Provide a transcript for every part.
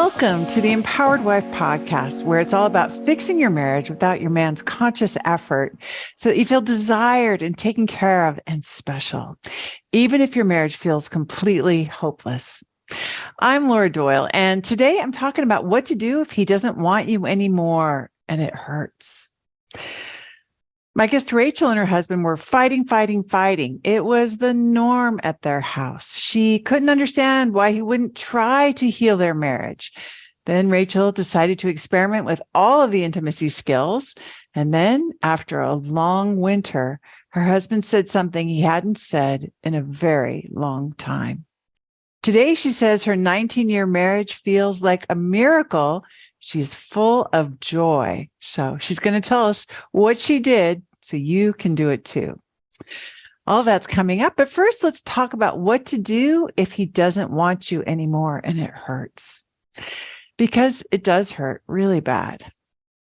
Welcome to the Empowered Wife podcast, where it's all about fixing your marriage without your man's conscious effort so that you feel desired and taken care of and special, even if your marriage feels completely hopeless. I'm Laura Doyle, and today I'm talking about what to do if he doesn't want you anymore and it hurts. My guest Rachel and her husband were fighting. It was the norm at their house. She couldn't understand why he wouldn't try to heal their marriage. Then Rachel decided to experiment with all of the intimacy skills. And then, after a long winter, her husband said something he hadn't said in a very long time. Today, she says her 19-year marriage feels like a miracle. She's full of joy. So she's going to tell us what she did so you can do it too. All that's coming up. But first, let's talk about what to do if he doesn't want you anymore and it hurts. Because it does hurt really bad.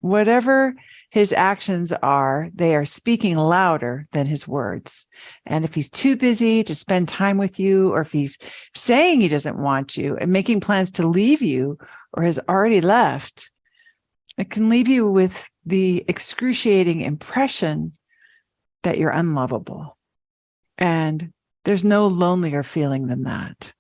Whatever his actions are, they are speaking louder than his words. And if he's too busy to spend time with you, or if he's saying he doesn't want you and making plans to leave you or has already left, it can leave you with the excruciating impression that you're unlovable. And there's no lonelier feeling than that.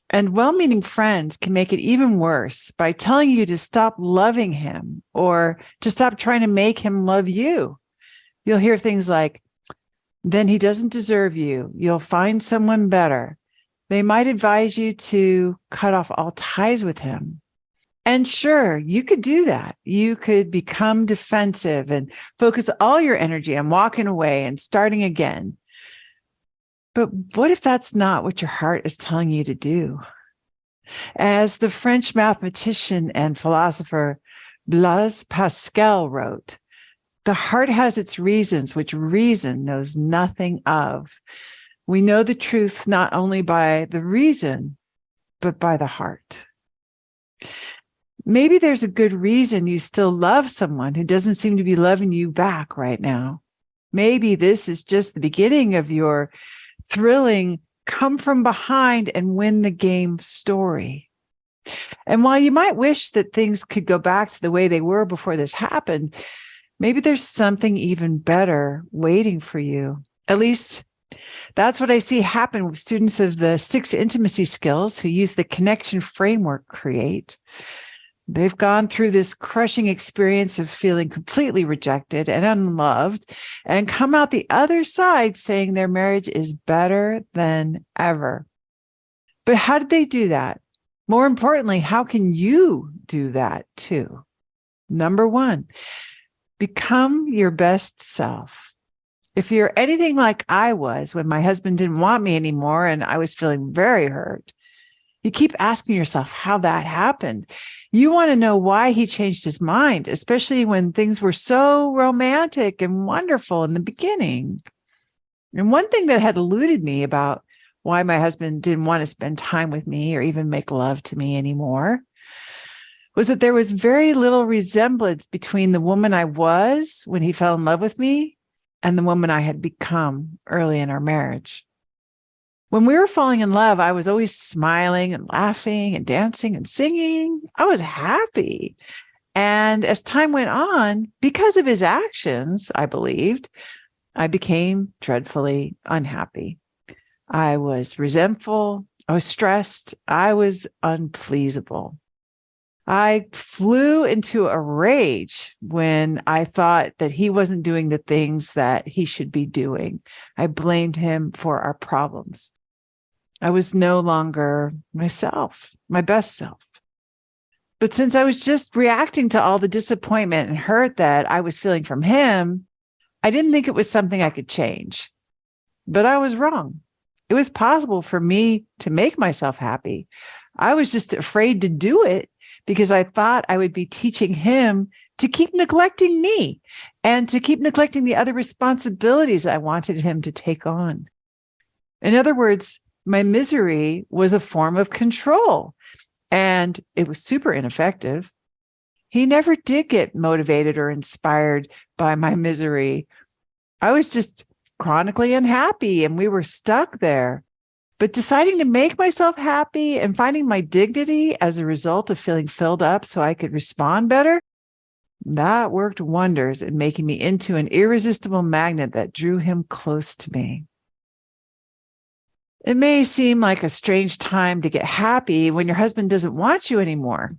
And well-meaning friends can make it even worse by telling you to stop loving him or to stop trying to make him love you. You'll hear things like, then he doesn't deserve you. You'll find someone better. They might advise you to cut off all ties with him. And sure, you could do that. You could become defensive and focus all your energy on walking away and starting again. But what if that's not what your heart is telling you to do? As the French mathematician and philosopher Blaise Pascal wrote, the heart has its reasons, which reason knows nothing of. We know the truth not only by the reason, but by the heart. Maybe there's a good reason you still love someone who doesn't seem to be loving you back right now. Maybe this is just the beginning of your thrilling come from behind and win the game story. And while you might wish that things could go back to the way they were before this happened, maybe there's something even better waiting for you. At least that's what I see happen with students of the 6 intimacy skills who use the connection framework CREATE. They've gone through this crushing experience of feeling completely rejected and unloved and come out the other side saying their marriage is better than ever. But how did they do that? More importantly, how can you do that too? Number 1, become your best self. If you're anything like I was when my husband didn't want me anymore and I was feeling very hurt, you keep asking yourself how that happened. You want to know why he changed his mind, especially when things were so romantic and wonderful in the beginning. And one thing that had eluded me about why my husband didn't want to spend time with me or even make love to me anymore was that there was very little resemblance between the woman I was when he fell in love with me and the woman I had become early in our marriage. When we were falling in love, I was always smiling and laughing and dancing and singing. I was happy. And as time went on, because of his actions, I believed, I became dreadfully unhappy. I was resentful. I was stressed. I was unpleasable. I flew into a rage when I thought that he wasn't doing the things that he should be doing. I blamed him for our problems. I was no longer myself, my best self. But since I was just reacting to all the disappointment and hurt that I was feeling from him, I didn't think it was something I could change. But I was wrong. It was possible for me to make myself happy. I was just afraid to do it because I thought I would be teaching him to keep neglecting me and to keep neglecting the other responsibilities I wanted him to take on. In other words, my misery was a form of control, and it was super ineffective. He never did get motivated or inspired by my misery. I was just chronically unhappy, and we were stuck there. But deciding to make myself happy and finding my dignity as a result of feeling filled up so I could respond better, that worked wonders in making me into an irresistible magnet that drew him close to me. It may seem like a strange time to get happy when your husband doesn't want you anymore,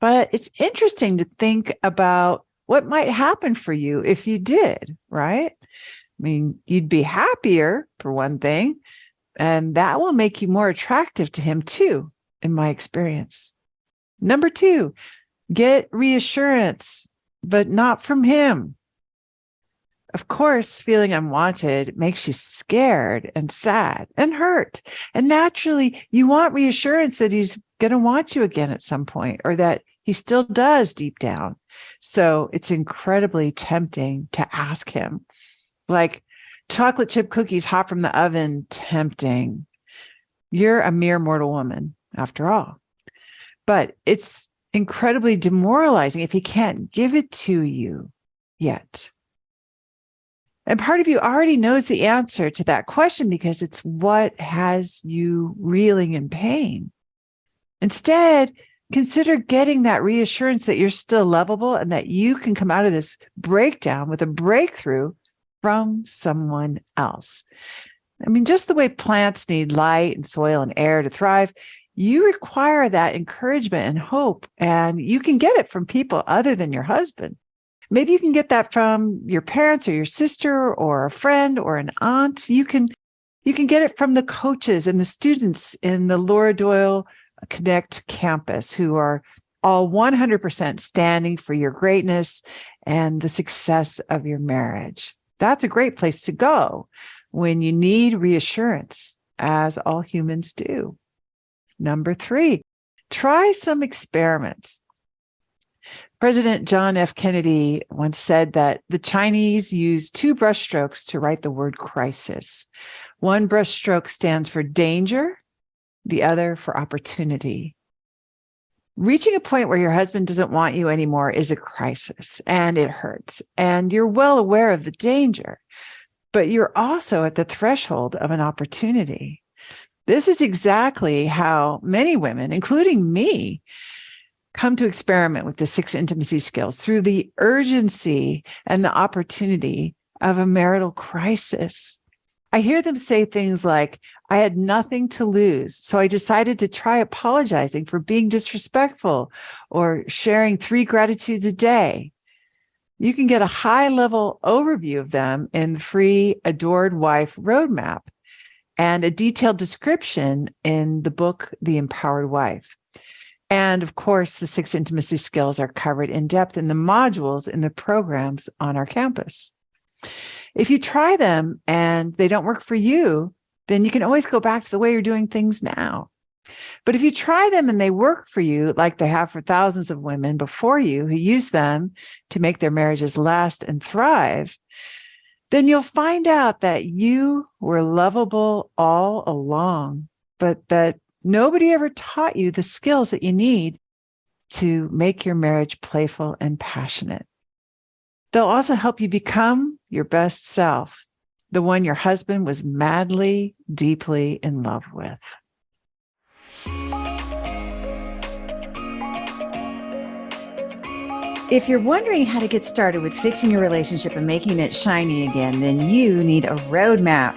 but it's interesting to think about what might happen for you if you did, right? I mean, you'd be happier, for one thing, and that will make you more attractive to him too, in my experience. Number 2, get reassurance, but not from him. Of course, feeling unwanted makes you scared and sad and hurt. And naturally, you want reassurance that he's going to want you again at some point, or that he still does deep down. So it's incredibly tempting to ask him, like chocolate chip cookies hot from the oven, tempting. You're a mere mortal woman, after all. But it's incredibly demoralizing if he can't give it to you yet. And part of you already knows the answer to that question because it's what has you reeling in pain. Instead, consider getting that reassurance that you're still lovable and that you can come out of this breakdown with a breakthrough from someone else. I mean, just the way plants need light and soil and air to thrive, you require that encouragement and hope, and you can get it from people other than your husband. Maybe you can get that from your parents or your sister or a friend or an aunt. You can get it from the coaches and the students in the Laura Doyle Connect campus who are all 100% standing for your greatness and the success of your marriage. That's a great place to go when you need reassurance, as all humans do. Number 3, try some experiments. President John F. Kennedy once said that the Chinese use 2 brushstrokes to write the word crisis. One brushstroke stands for danger, the other for opportunity. Reaching a point where your husband doesn't want you anymore is a crisis, and it hurts, and you're well aware of the danger, but you're also at the threshold of an opportunity. This is exactly how many women, including me, come to experiment with the 6 intimacy skills through the urgency and the opportunity of a marital crisis. I hear them say things like, I had nothing to lose, so I decided to try apologizing for being disrespectful or sharing 3 gratitudes a day. You can get a high-level overview of them in the free Adored Wife Roadmap and a detailed description in the book, The Empowered Wife. And of course, the 6 intimacy skills are covered in depth in the modules in the programs on our campus. If you try them and they don't work for you, then you can always go back to the way you're doing things now. But if you try them and they work for you, like they have for thousands of women before you who use them to make their marriages last and thrive, then you'll find out that you were lovable all along, but that nobody ever taught you the skills that you need to make your marriage playful and passionate. They'll also help you become your best self, the one your husband was madly, deeply in love with. If you're wondering how to get started with fixing your relationship and making it shiny again, then you need a roadmap.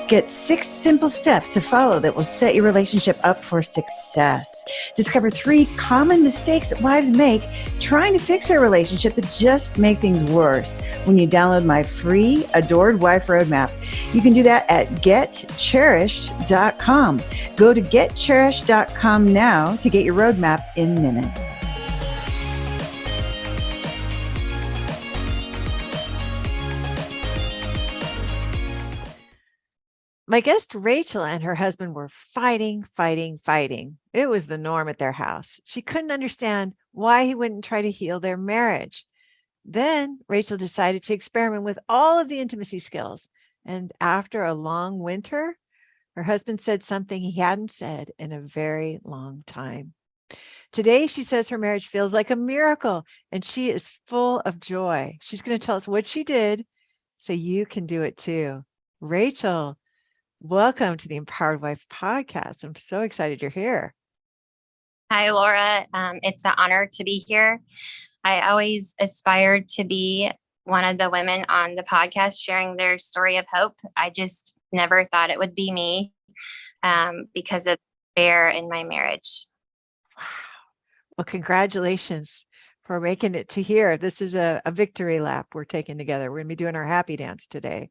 Get 6 simple steps to follow that will set your relationship up for success. Discover 3 common mistakes that wives make trying to fix their relationship that just make things worse when you download my free Adored Wife Roadmap. You can do that at getcherished.com. Go to getcherished.com now to get your roadmap in minutes. My guest Rachel and her husband were fighting. It was the norm at their house. She couldn't understand why he wouldn't try to heal their marriage. Then Rachel decided to experiment with all of the intimacy skills. And after a long winter, her husband said something he hadn't said in a very long time. Today, she says her marriage feels like a miracle and she is full of joy. She's going to tell us what she did so you can do it too. Rachel, Welcome to the Empowered Wife podcast. I'm so excited you're here. Hi, Laura. It's an honor to be here. I always aspired to be one of the women on the podcast sharing their story of hope. I just never thought it would be me because of fear in my marriage. Wow. Well, congratulations for making it to here. This is a victory lap we're taking together. We're going to be doing our happy dance today.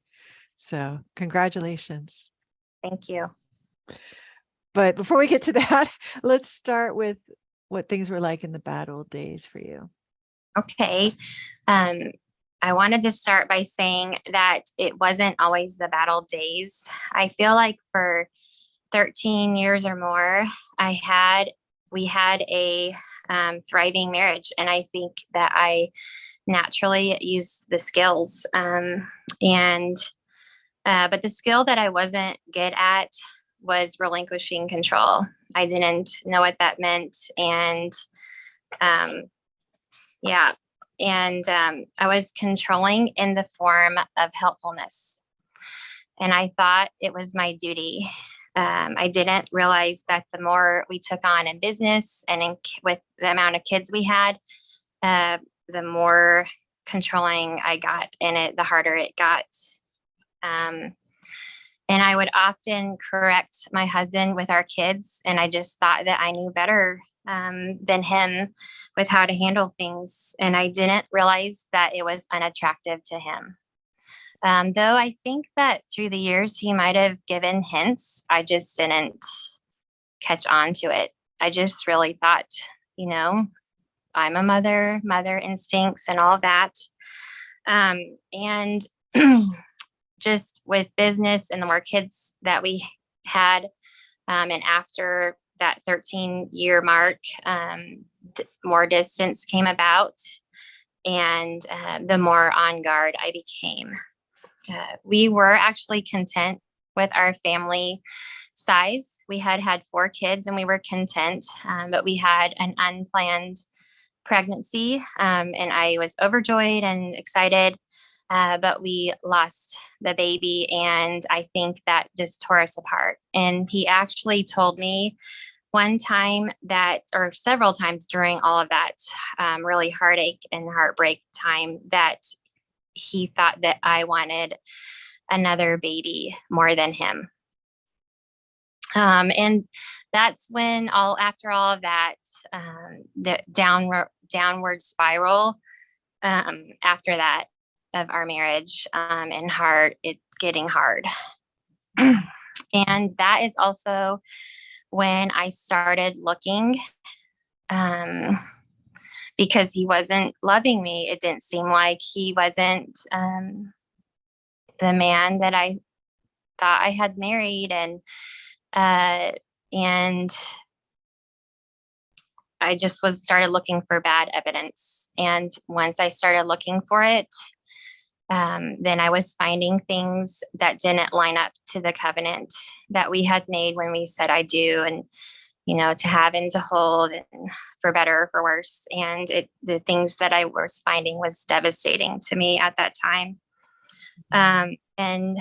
So congratulations. Thank you. But before we get to that, let's start with what things were like in the bad old days for you. Okay. I wanted to start by saying that it wasn't always the bad old days. I feel like for 13 years or more, we had a thriving marriage. And I think that I naturally used the skills. But the skill that I wasn't good at was relinquishing control. I didn't know what that meant. And um, yeah. I was controlling in the form of helpfulness. And I thought it was my duty. I didn't realize that the more we took on in business and with the amount of kids we had, the more controlling I got in it, the harder it got. And I would often correct my husband with our kids. And I just thought that I knew better than him with how to handle things. And I didn't realize that it was unattractive to him. Though I think that through the years, he might have given hints. I just didn't catch on to it. I just really thought, I'm a mother instincts and all that. And just with business and the more kids that we had, and after that 13-year mark, more distance came about, and the more on guard I became. We were actually content with our family size. We had 4 kids and we were content, but we had an unplanned pregnancy, and I was overjoyed and excited, but we lost the baby, and I think that just tore us apart. And he actually told me one time or several times during all of that really heartache and heartbreak time, that he thought that I wanted another baby more than him. And that's when after all of that, the downward spiral after that of our marriage, and it getting hard. And that is also when I started looking, because he wasn't loving me. It didn't seem like he wasn't the man that I thought I had married. And I just started looking for bad evidence. And once I started looking for it, then I was finding things that didn't line up to the covenant that we had made when we said I do, and to have and to hold, and for better or for worse. And the things that I was finding was devastating to me at that time. And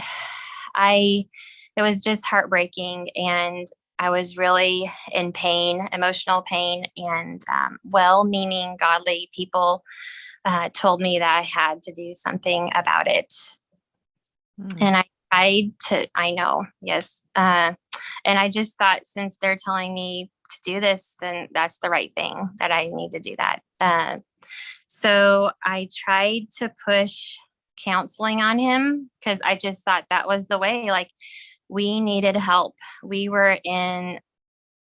it was just heartbreaking, and I was really in pain, emotional pain, and well-meaning, godly people told me that I had to do something about it. And I know, yes. And I just thought, since they're telling me to do this, then that's the right thing, that I need to do that. So I tried to push counseling on him, because I just thought that was the way. Like, we needed help. We were in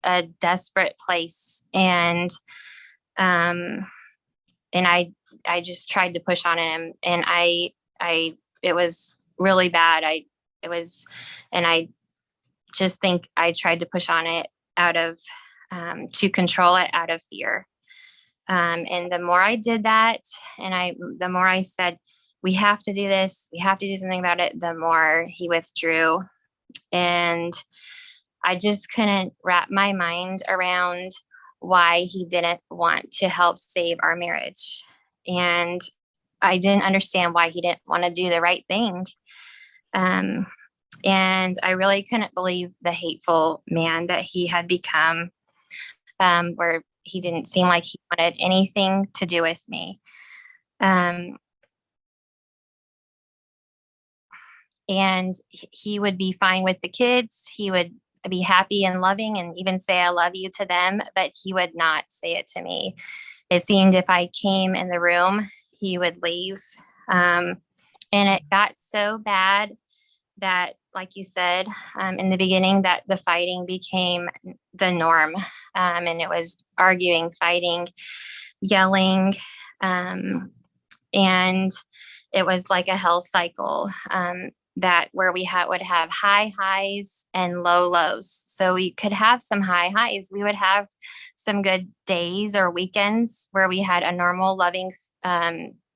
a desperate place. And I just tried to push on him, and it was really bad. And I just think I tried to push on it out of, to control it out of fear. And the more I did that, and the more I said, we have to do this, we have to do something about it, the more he withdrew. And I just couldn't wrap my mind around why he didn't want to help save our marriage. And I didn't understand why he didn't want to do the right thing. And I really couldn't believe the hateful man that he had become, where he didn't seem like he wanted anything to do with me. Um, and he would be fine with the kids. He would be happy and loving and even say, I love you to them, but he would not say it to me. It seemed if I came in the room, he would leave. Um, and it got so bad that, like you said in the beginning, that the fighting became the norm. And it was arguing, fighting, yelling. And it was like a hell cycle, that where we would have high highs and low lows. So we could have some high highs. We would have some good days or weekends where we had a normal, loving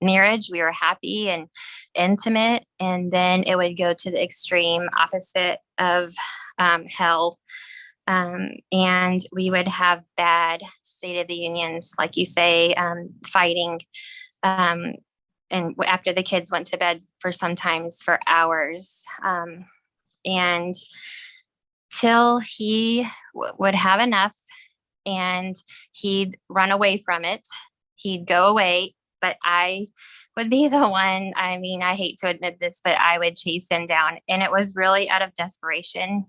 marriage. We were happy and intimate. And then it would go to the extreme opposite of hell. And we would have bad State of the Unions, like you say, fighting. And after the kids went to bed for sometimes for hours. And till he would have enough and he'd run away from it, he'd go away. But I would be the one, I mean, I hate to admit this, but I would chase him down. And it was really out of desperation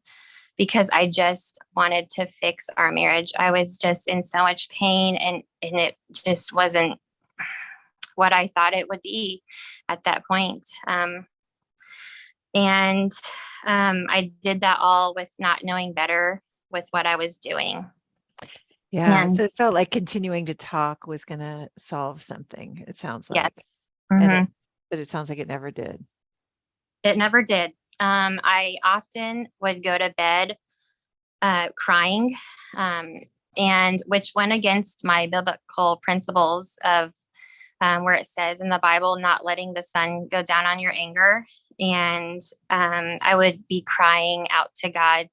because I just wanted to fix our marriage. I was just in so much pain, and it just wasn't what I thought it would be at that point. And I did that all with not knowing better with what I was doing. Yeah. And So it felt like continuing to talk was going to solve something, it sounds yeah, like. mm-hmm. But it sounds like it never did. It never did. I often would go to bed crying, and which went against my biblical principles of where it says in the Bible, not letting the sun go down on your anger. And I would be crying out to God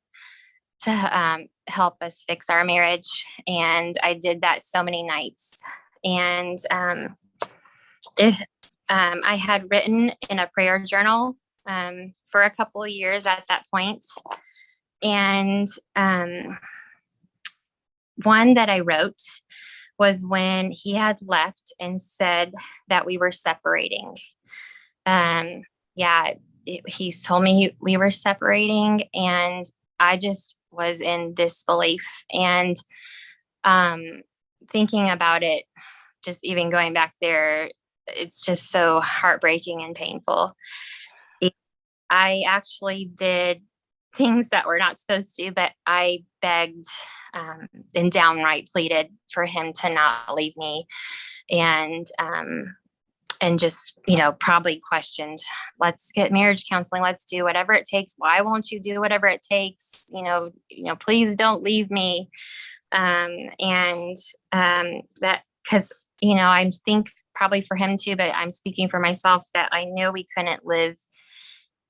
to help us fix our marriage. And I did that so many nights. And if I had written in a prayer journal for a couple of years at that point. And one that I wrote was when he had left and said that we were separating. Yeah, he told me we were separating, and I just was in disbelief. And thinking about it, just even going back there, it's just so heartbreaking and painful. I actually did things that were not supposed to, but I begged and downright pleaded for him to not leave me, and just, probably questioned, let's get marriage counseling, let's do whatever it takes. Why won't you do whatever it takes? Please don't leave me. And that, because I think probably for him too, but I'm speaking for myself, that I knew we couldn't live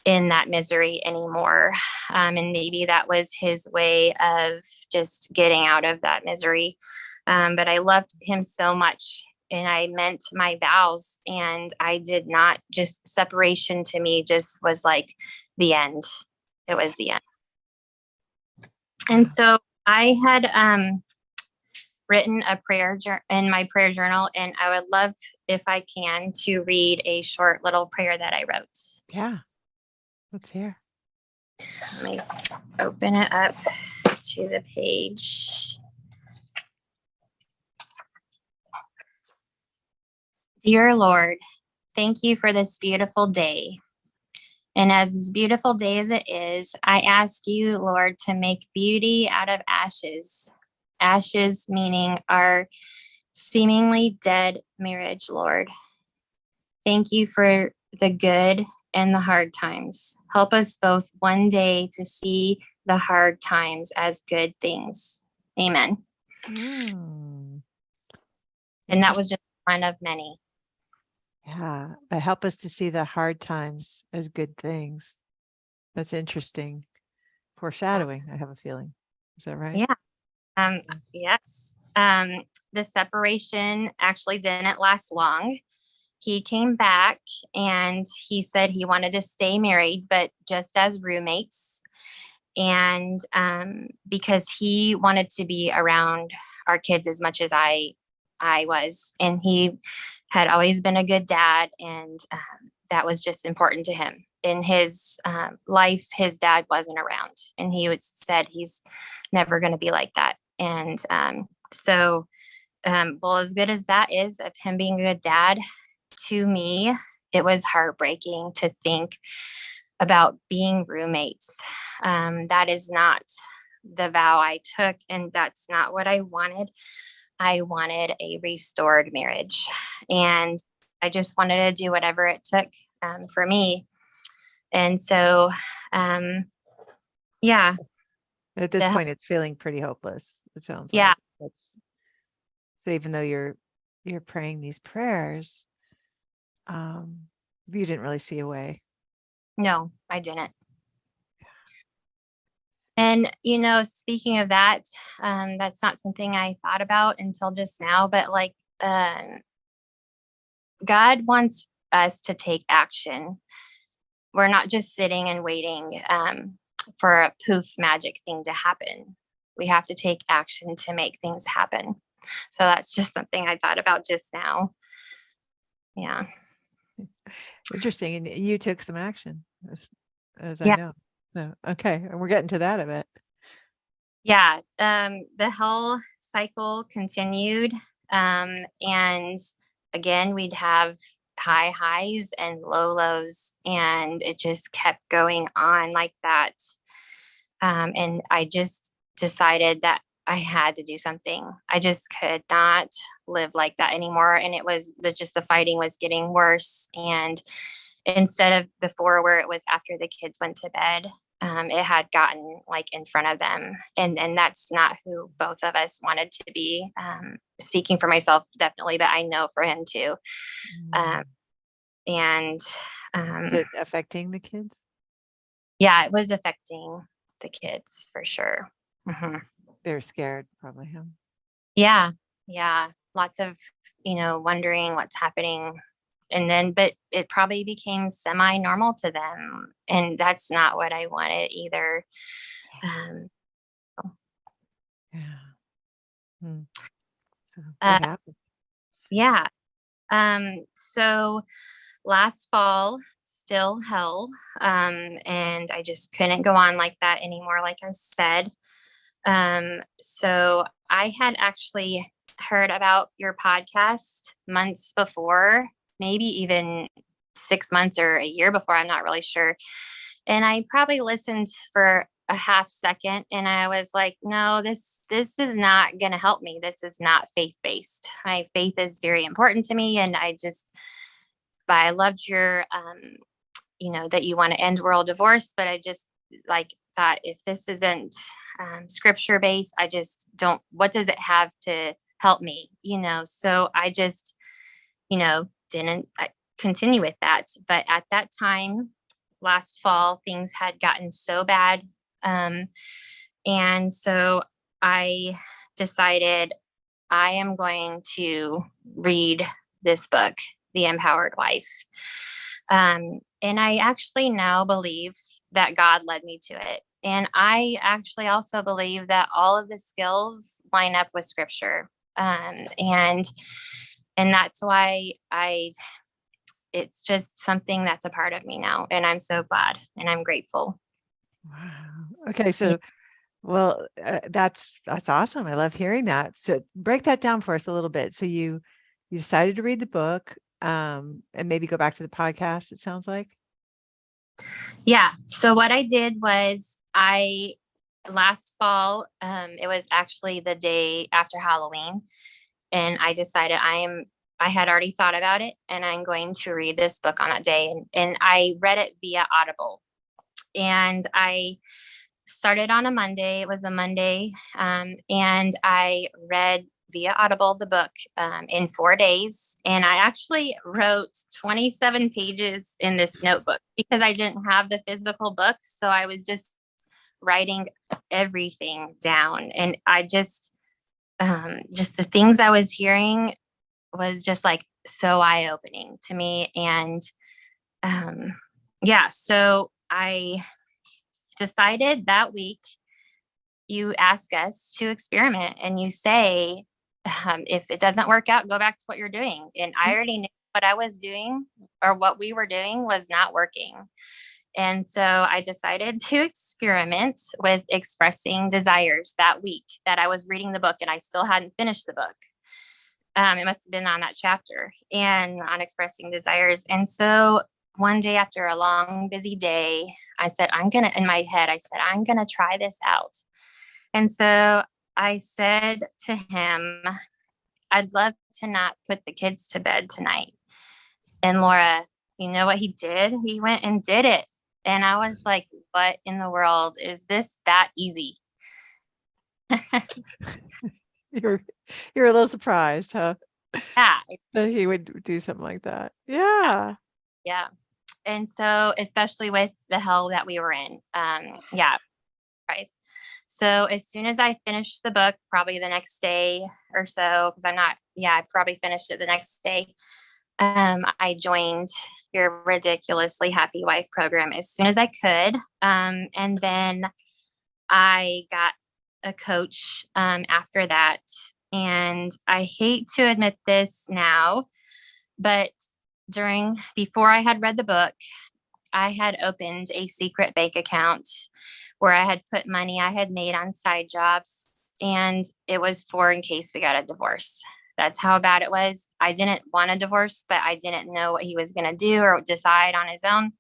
in that misery anymore. And maybe that was his way of just getting out of that misery. But I loved him so much, and I meant my vows, and I did not, just separation to me just was like the end. It was the end. And so I had written a prayer in my prayer journal, and I would love, if I can, to read a short little prayer that I wrote. Yeah. Let's hear. Let me open it up to the page. Dear Lord, thank you for this beautiful day. And as beautiful day as it is, I ask you, Lord, to make beauty out of ashes. Ashes meaning our seemingly dead marriage, Lord. Thank you for the good and the hard times. Help us both one day to see the hard times as good things. Amen. And that was just one of many. Yeah, but help us to see the hard times as good things. That's interesting. Foreshadowing, I have a feeling. Is that right? Yeah. Yes. The separation actually didn't last long. he came back and he said he wanted to stay married, but just as roommates. And because he wanted to be around our kids as much as I was, and he had always been a good dad, and that was just important to him. In his life, his dad wasn't around, and he would said he's never going to be like that. And well, as good as that is of him being a good dad, to me, it was heartbreaking to think about being roommates. That is not the vow I took, and that's not what I wanted. I wanted a restored marriage, and I just wanted to do whatever it took for me. And so, yeah. At this point, it's feeling pretty hopeless. It sounds yeah. like that's so. Even though you're praying these prayers, you didn't really see a way. No, I didn't. And, speaking of that, that's not something I thought about until just now, but God wants us to take action. We're not just sitting and waiting for a poof magic thing to happen. We have to take action to make things happen. So that's just something I thought about just now. Yeah. Interesting. And you took some action, as I know. So, okay. And we're getting to that a bit. Yeah. The hell cycle continued. And again, we'd have high highs and low lows, and it just kept going on like that. And I just decided that I had to do something. I just could not live like that anymore. And it was the fighting was getting worse. And instead of before, where it was after the kids went to bed, it had gotten like in front of them. And that's not who both of us wanted to be. Speaking for myself, definitely, but I know for him too. Is it affecting the kids? Yeah, it was affecting the kids for sure. Mm-hmm. They're scared, probably. Huh? Yeah. Lots of, wondering what's happening. And then, but it probably became semi-normal to them. And that's not what I wanted either. So what happened? Yeah. So last fall, still hell. And I just couldn't go on like that anymore, like I said. So I had actually heard about your podcast months before, maybe even 6 months or a year before. I'm not really sure. And I probably listened for a half second, and I was like, no, this is not going to help me. This is not faith-based. My faith is very important to me. And but I loved your, that you want to end world divorce, but I just thought, if this isn't scripture based, I just don't, what does it have to help me? So I just, didn't continue with that. But at that time, last fall, things had gotten so bad. And so I decided I am going to read this book, The Empowered Wife. And I actually now believe that God led me to it. And I actually also believe that all of the skills line up with scripture. And that's why it's just something that's a part of me now. And I'm so glad and I'm grateful. Wow. Okay. So, well, that's awesome. I love hearing that. So break that down for us a little bit. So you decided to read the book, and maybe go back to the podcast, it sounds like. Yeah. So what I did was last fall, it was actually the day after Halloween, and I decided I had already thought about it, and I'm going to read this book on that day. And I read it via Audible, and I started on a Monday. It was a Monday. And I read via Audible the book in 4 days. And I actually wrote 27 pages in this notebook because I didn't have the physical book. So I was just writing everything down. And I just the things I was hearing was just like so eye-opening to me. And yeah, so I decided that week, you ask us to experiment and you say, if it doesn't work out, go back to what you're doing. And I already knew what I was doing, or what we were doing was not working. And so I decided to experiment with expressing desires that week that I was reading the book, and I still hadn't finished the book. It must have been on that chapter and on expressing desires. And so one day after a long, busy day, I said, in my head, I said, I'm going to try this out. And so I said to him, I'd love to not put the kids to bed tonight. And Laura, you know what he did? He went and did it. And I was like, what in the world? Is this that easy? You're a little surprised, huh? Yeah. That he would do something like that. Yeah. Yeah. And so, especially with the hell that we were in. Yeah. Right. So as soon as I finished the book, probably the next day or so, because I probably finished it the next day. I joined your Ridiculously Happy Wife program as soon as I could. And then I got a coach after that. And I hate to admit this now, but before I had read the book, I had opened a secret bank account where I had put money I had made on side jobs, and it was for in case we got a divorce. That's how bad it was. I didn't want a divorce, but I didn't know what he was going to do or decide on his own.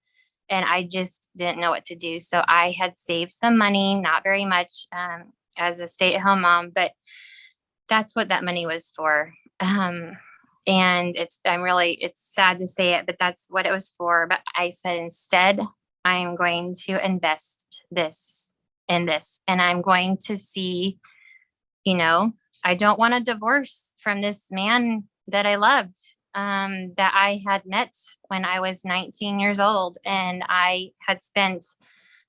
And I just didn't know what to do. So I had saved some money, not very much, as a stay-at-home mom, but that's what that money was for. And it's sad to say it, but that's what it was for. But I said, instead, I'm going to invest this in this, and I'm going to see, I don't want a divorce from this man that I loved, that I had met when I was 19 years old, and I had spent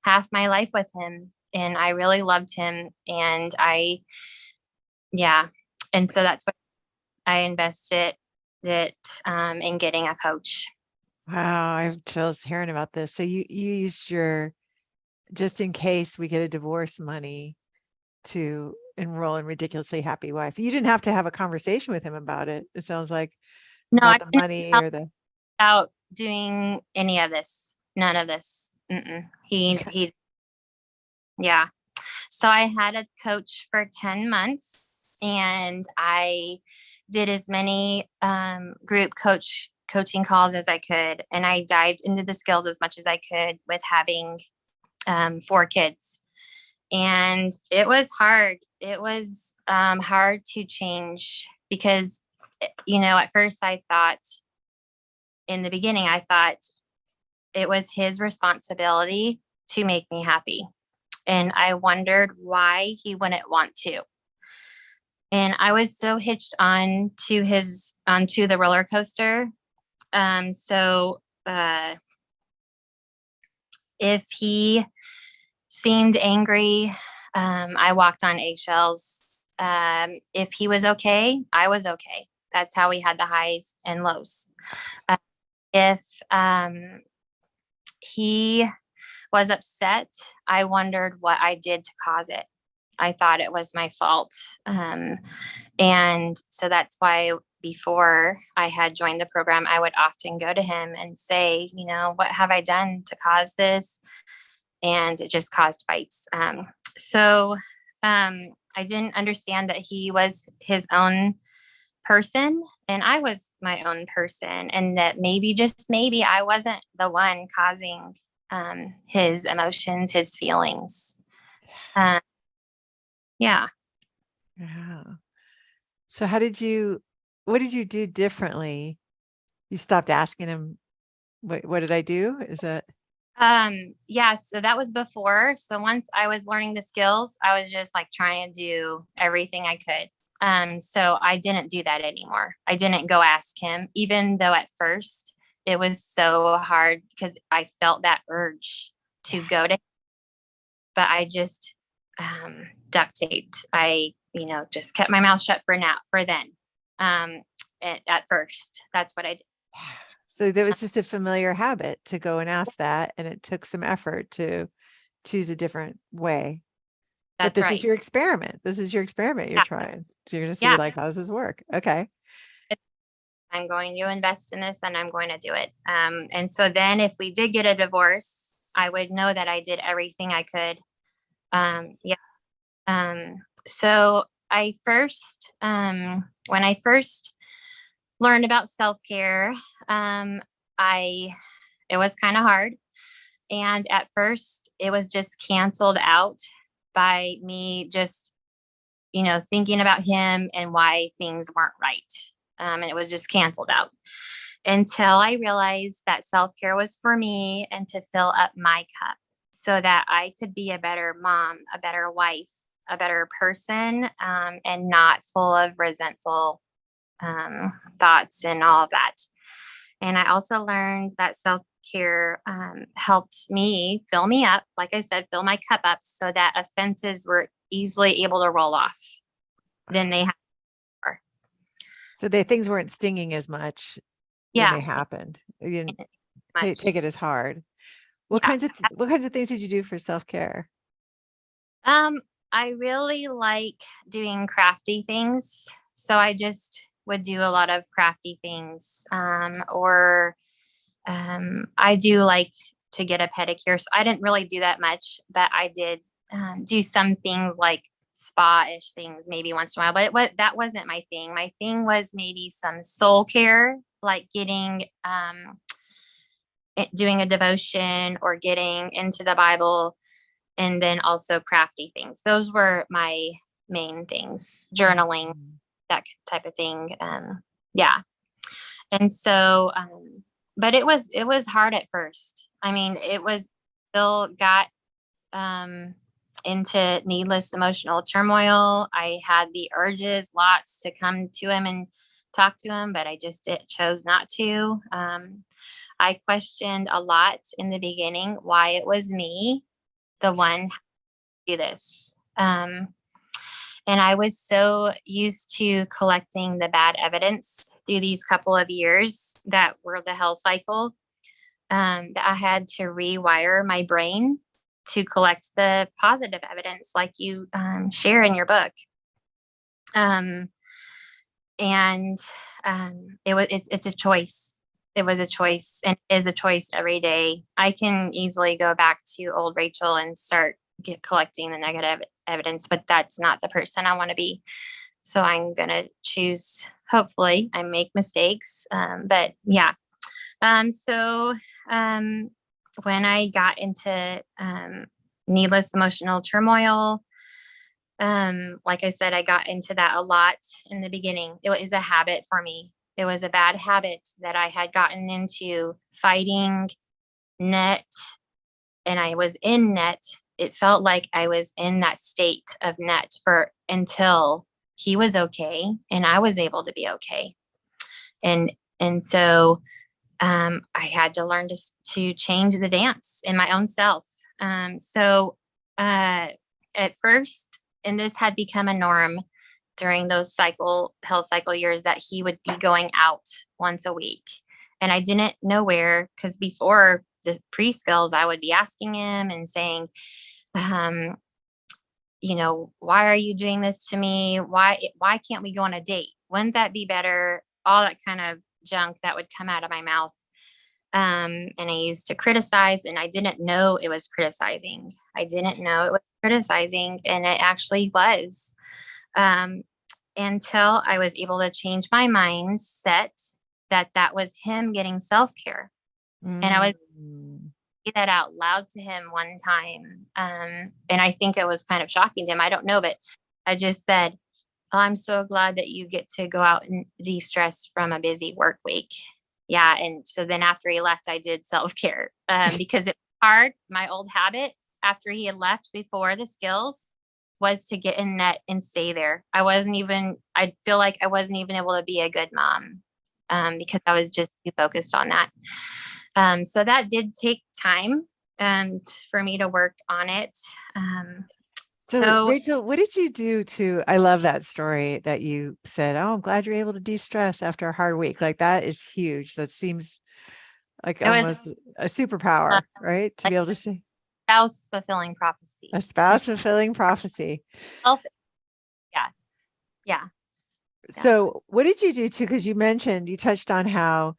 half my life with him, and I really loved him. And and so that's what I invested in getting a coach. Wow, I have chills hearing about this. So you used your just in case we get a divorce money to enroll in Ridiculously Happy Wife. You didn't have to have a conversation with him about it. It sounds like No, I about the didn't money help or the out doing any of this. None of this. okay. Yeah. So I had a coach for 10 months, and I did as many group coaching calls as I could. And I dived into the skills as much as I could with having 4 kids. And it was hard. It was hard to change because, at first in the beginning, I thought it was his responsibility to make me happy. And I wondered why he wouldn't want to. And I was so hitched onto the roller coaster. So if he seemed angry, I walked on eggshells. If he was okay, I was okay. That's how we had the highs and lows. If he was upset, I wondered what I did to cause it. I thought it was my fault. And so that's why before I had joined the program, I would often go to him and say, what have I done to cause this? And it just caused fights. So I didn't understand that he was his own person and I was my own person, and that maybe, just maybe, I wasn't the one causing his emotions, his feelings. Yeah. Yeah. So what did you do differently? You stopped asking him, what did I do? Is that Yeah, so that was before. So once I was learning the skills, I was just like trying to do everything I could. So I didn't do that anymore. I didn't go ask him, even though at first it was so hard because I felt that urge to go to him, but I just duct taped. I, just kept my mouth shut for then. at first. That's what I did. So there was just a familiar habit to go and ask that, and it took some effort to choose a different way. But That's this was right. your experiment. This is your experiment you're Yeah. trying. So you're going to see Yeah. like, how does this work? Okay. I'm going to invest in this and I'm going to do it. And so then if we did get a divorce, I would know that I did everything I could. Yeah. So when I first learned about self-care, it was kind of hard. And at first it was just canceled out by me just, thinking about him and why things weren't right. And it was just canceled out until I realized that self care was for me and to fill up my cup so that I could be a better mom, a better wife, a better person, and not full of resentful thoughts and all of that. And I also learned that self care helped me fill me up, like I said, fill my cup up so that offenses were easily able to roll off than they have. So things weren't stinging as much when they happened. You didn't take it as hard. What kinds of things did you do for self-care? I really like doing crafty things. So I just would do a lot of crafty things. Or I do like to get a pedicure. So I didn't really do that much, but I did do some things like spa-ish things maybe once in a while. But that wasn't my thing. My thing was maybe some soul care, like doing a devotion or getting into the Bible, and then also crafty things. Those were my main things, journaling, that type of thing. Yeah. And so, but it was hard at first. I mean, it was still got, into needless emotional turmoil. I had the urges lots to come to him and talk to him, but I just chose not to. I questioned a lot in the beginning why it was me, the one to do this. And I was so used to collecting the bad evidence through these couple of years that were the hell cycle, that I had to rewire my brain to collect the positive evidence like you share in your book. And it's a choice. It was a choice and is a choice every day. I can easily go back to old Rachel and start collecting the negative evidence, but that's not the person I want to be. So I'm going to choose, hopefully I make mistakes. But yeah. So when I got into needless emotional turmoil, like I said, I got into that a lot in the beginning. It was a habit for me. It was a bad habit that I had gotten into, fighting net, and I was in net. It felt like I was in that state of net until he was okay and I was able to be okay. And so I had to learn to change the dance in my own self. So at first, and this had become a norm during those hell cycle years, that he would be going out once a week. And I didn't know where, because before the pre-skills, I would be asking him and saying, why are you doing this to me? Why can't we go on a date? Wouldn't that be better? All that kind of junk that would come out of my mouth. And I used to criticize, and I didn't know it was criticizing. I didn't know it was criticizing, and it actually was. Until I was able to change my mindset that was him getting self-care. And I was say that out loud to him one time. And I think it was kind of shocking to him. I don't know, but I just said, oh, I'm so glad that you get to go out and de-stress from a busy work week. Yeah. And so then after he left, I did self-care because it was hard. My old habit after he had left before the skills was to get in net and stay there. I feel like I wasn't even able to be a good mom because I was just too focused on that. So that did take time for me to work on it. So, So Rachel, what did you do to? I love that story that you said, "Oh, I'm glad you're able to de-stress after a hard week." Like that is huge. That seems like it was almost a superpower, right? To like be able to say spouse fulfilling prophecy a to spouse fulfilling prophecy. self. Yeah. Yeah. Yeah. So, what did you do too? Because you mentioned you touched on how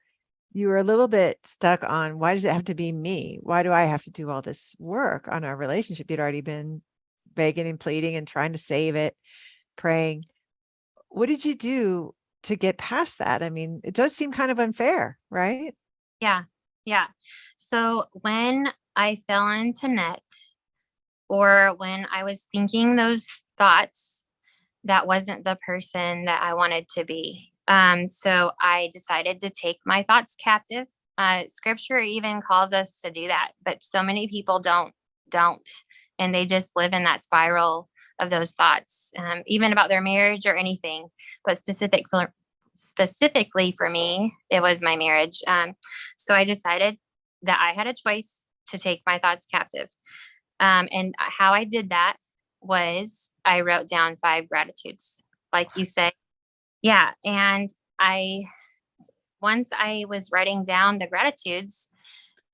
you were a little bit stuck on why does it have to be me? Why do I have to do all this work on our relationship? You'd already been begging and pleading and trying to save it, praying. What did you do to get past that? I mean, it does seem kind of unfair, right? Yeah. Yeah. So when I fell into net or when I was thinking those thoughts, that wasn't the person that I wanted to be. So I decided to take my thoughts captive. Scripture even calls us to do that, but so many people don't, and they just live in that spiral of those thoughts, even about their marriage or anything. But specifically for me, it was my marriage. So I decided that I had a choice to take my thoughts captive. And how I did that was I wrote down 5 gratitudes, like you say. Yeah. And I, once I was writing down the gratitudes,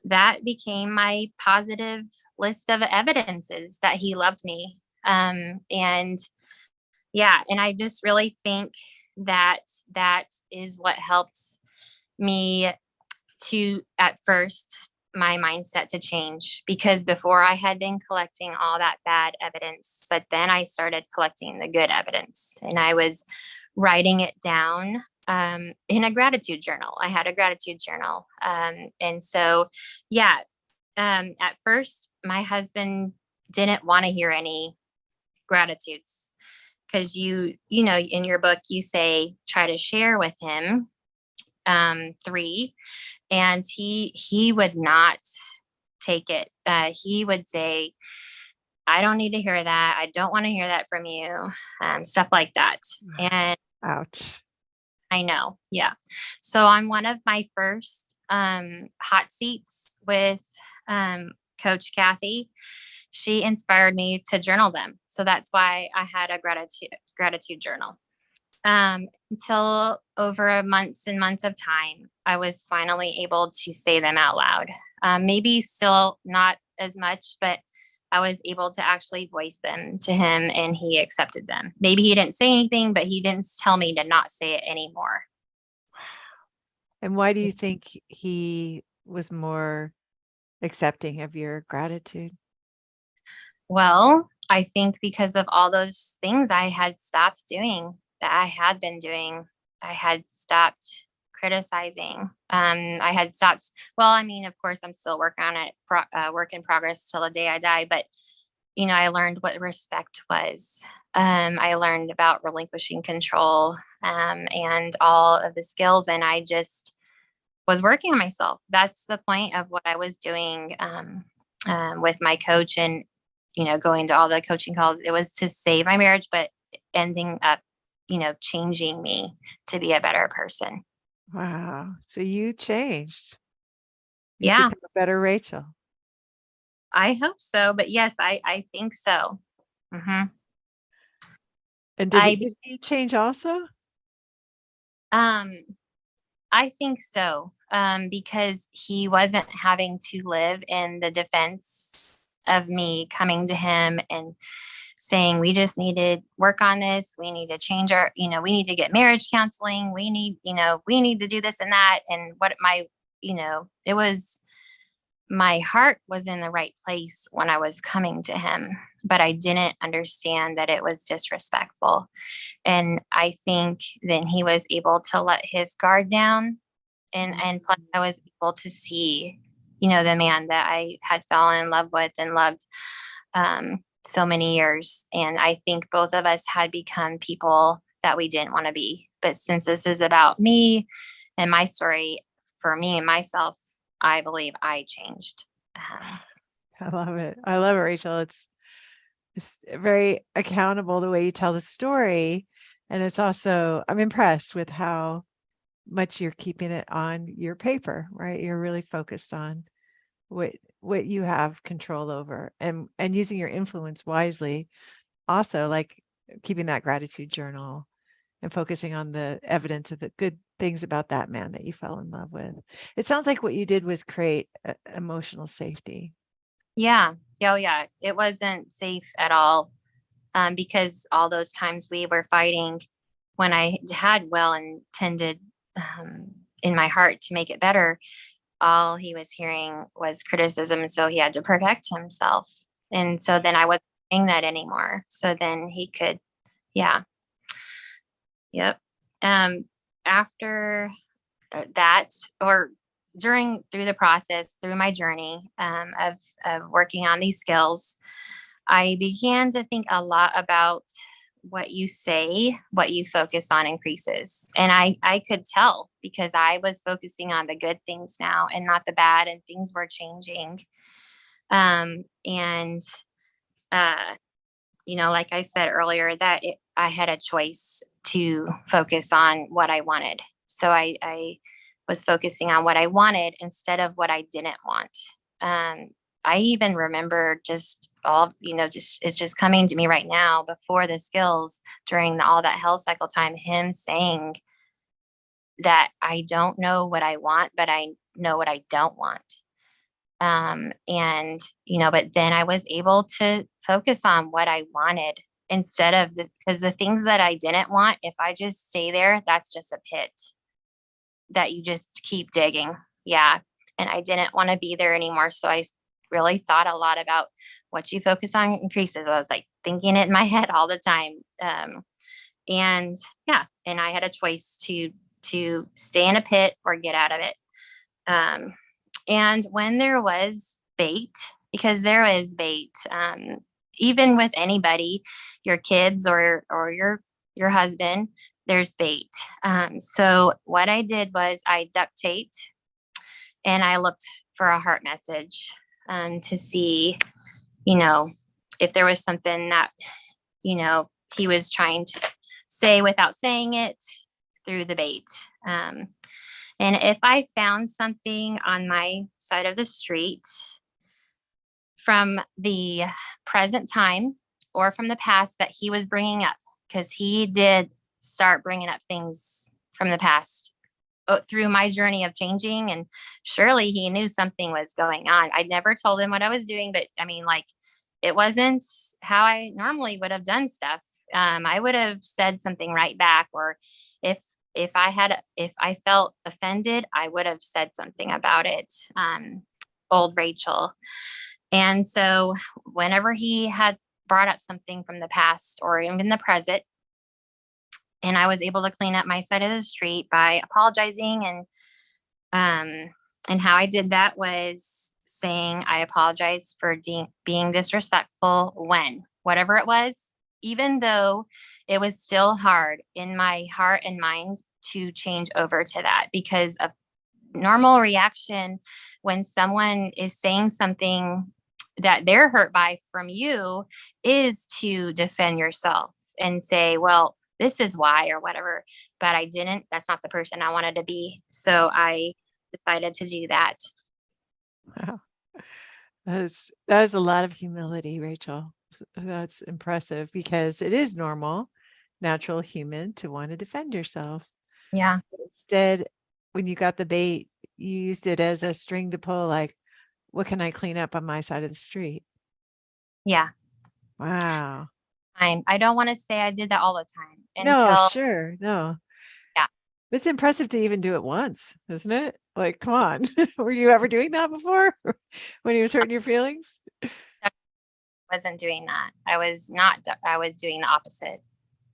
that became my positive list of evidences that he loved me. And yeah, and I just really think that that is what helped me to at first my mindset to change, because before I had been collecting all that bad evidence, but then I started collecting the good evidence and I was writing it down in a gratitude journal. I had a gratitude journal. And so, yeah, at first, my husband didn't want to hear any gratitudes because you know, in your book, you say try to share with him 3, and he would not take it. He would say, I don't need to hear that. I don't want to hear that from you. Stuff like that. And Ouch. I know. Yeah. So on one of my first hot seats with Coach Kathy, she inspired me to journal them. So that's why I had a gratitude journal. Until over months and months of time, I was finally able to say them out loud. Maybe still not as much, but I was able to actually voice them to him and he accepted them. Maybe he didn't say anything, but he didn't tell me to not say it anymore. And why do you think he was more accepting of your gratitude? Well, I think because of all those things I had stopped doing that I had been doing, I had stopped criticizing. I had stopped. Well, I mean, of course, I'm still working on it, work in progress till the day I die. But you know, I learned what respect was. I learned about relinquishing control and all of the skills, and I just was working on myself. That's the point of what I was doing with my coach, and you know, going to all the coaching calls. It was to save my marriage, but ending up, you know, changing me to be a better person. Wow. So you changed. You've Yeah, become a better Rachel. I hope so. But yes, I think so. Hmm. And I did he change also? um I think so, because he wasn't having to live in the defense of me coming to him and saying, we just need to work on this. We need to change our, you know, we need to get marriage counseling. We need, you know, we need to do this and that. And what my, you know, it was, my heart was in the right place when I was coming to him, but I didn't understand that it was disrespectful. And I think then he was able to let his guard down, and plus I was able to see, you know, the man that I had fallen in love with and loved so many years. And I think both of us had become people that we didn't want to be. But since this is about me and my story, for me and myself, I believe I changed. I love it. I love it, Rachel. It's very accountable the way you tell the story. And it's also, I'm impressed with how much you're keeping it on your paper, right? You're really focused on what you have control over and using your influence wisely also like keeping that gratitude journal and focusing on the evidence of the good things about that man that you fell in love with. It sounds like what you did was create emotional safety. Yeah. Oh, yeah. It wasn't safe at all, because all those times we were fighting when I had well intended, in my heart to make it better, all he was hearing was criticism. And so he had to protect himself. And so then I wasn't saying that anymore. So then he could, yeah. Yep. After that, or through the process, through my journey, of working on these skills, I began to think a lot about what you say, what you focus on increases. And I could tell because I was focusing on the good things now and not the bad, and things were changing. And, uh, like I said earlier, I had a choice to focus on what I wanted. So I was focusing on what I wanted instead of what I didn't want. Um, I even remember it's just coming to me right now before the skills during all that hell cycle time, him saying that I don't know what I want, but I know what I don't want. But then I was able to focus on what I wanted instead of because the things that I didn't want, if I just stay there, that's just a pit that you just keep digging. Yeah. And I didn't want to be there anymore. So I really thought a lot about what you focus on increases. I was like thinking it in my head all the time. And yeah, and I had a choice to stay in a pit or get out of it. And when there was bait, because there was bait, even with anybody, your kids or your husband, there's bait. So what I did was I duct taped and I looked for a heart message, to see, you know, if there was something that, he was trying to say without saying it through the bait. And if I found something on my side of the street from the present time or from the past that he was bringing up, because he did start bringing up things from the past through my journey of changing. And surely he knew something was going on. I never told him what I was doing, but I mean, like, it wasn't how I normally would have done stuff. I would have said something right back, or if I felt offended, I would have said something about it. Old Rachel. And so whenever he had brought up something from the past or even in the present, and I was able to clean up my side of the street by apologizing, and how I did that was saying I apologize for being disrespectful when whatever it was, even though it was still hard in my heart and mind to change over to that, because a normal reaction when someone is saying something that they're hurt by from you is to defend yourself and say, well, this is why or whatever. But I didn't. That's not the person I wanted to be. So I decided to do that. Wow. That is a lot of humility, Rachel. That's impressive because it is normal, natural human to want to defend yourself. Yeah. But instead, when you got the bait, you used it as a string to pull, like, what can I clean up on my side of the street? Yeah. Wow. I don't want to say I did that all the time No, until, sure. No. yeah, It's impressive to even do it once, isn't it? Like, come on. Were you ever doing that before when he was hurting your feelings? I wasn't doing that. I was not, I was doing the opposite.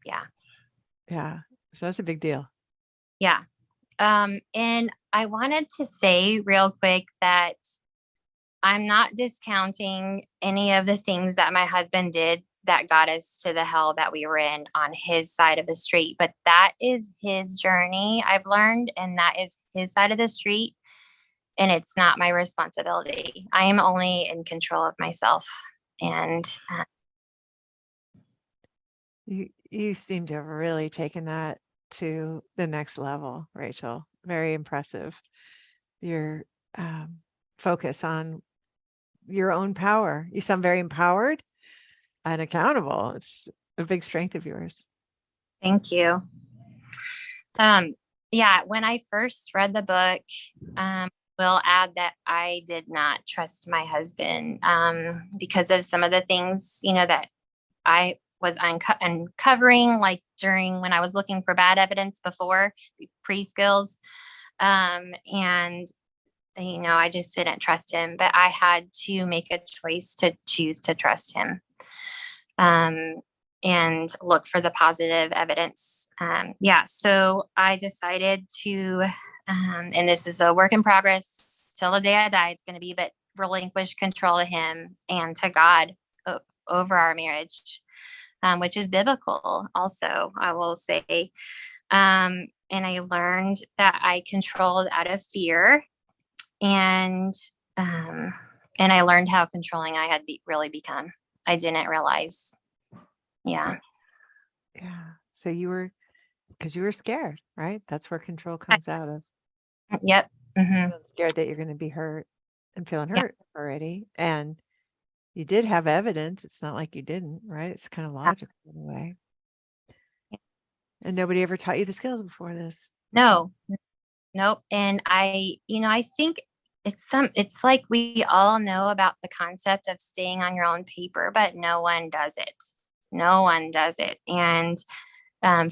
Yeah. Yeah. So that's a big deal. Yeah. And I wanted to say real quick that I'm not discounting any of the things that my husband did that got us to the hell that we were in on his side of the street. But that is his journey, I've learned, and that is his side of the street. And it's not my responsibility. I am only in control of myself. And You seem to have really taken that to the next level, Rachel. Very impressive. Your focus on your own power. You sound very empowered. and accountable. It's a big strength of yours. Thank you. Yeah, when I first read the book, will add that I did not trust my husband because of some of the things, that I was uncovering, like during when I was looking for bad evidence before pre-skills. And, I just didn't trust him, but I had to make a choice to choose to trust him. And look for the positive evidence. So I decided to, and this is a work in progress till the day I die, it's going to be, but relinquish control of him and to God over our marriage, which is biblical also, I will say. And I learned that I controlled out of fear, and I learned how controlling I had really become. I didn't realize. Yeah. So because you were scared, right? That's where control comes out of. Yep. Mm-hmm. Scared that you're going to be hurt and feeling Yep. hurt already. And you did have evidence. It's not like you didn't, right? It's kind of logical in a way. Yep. And nobody ever taught you the skills before this. No. Nope. And I think it's like we all know about the concept of staying on your own paper, but no one does it. No one does it. And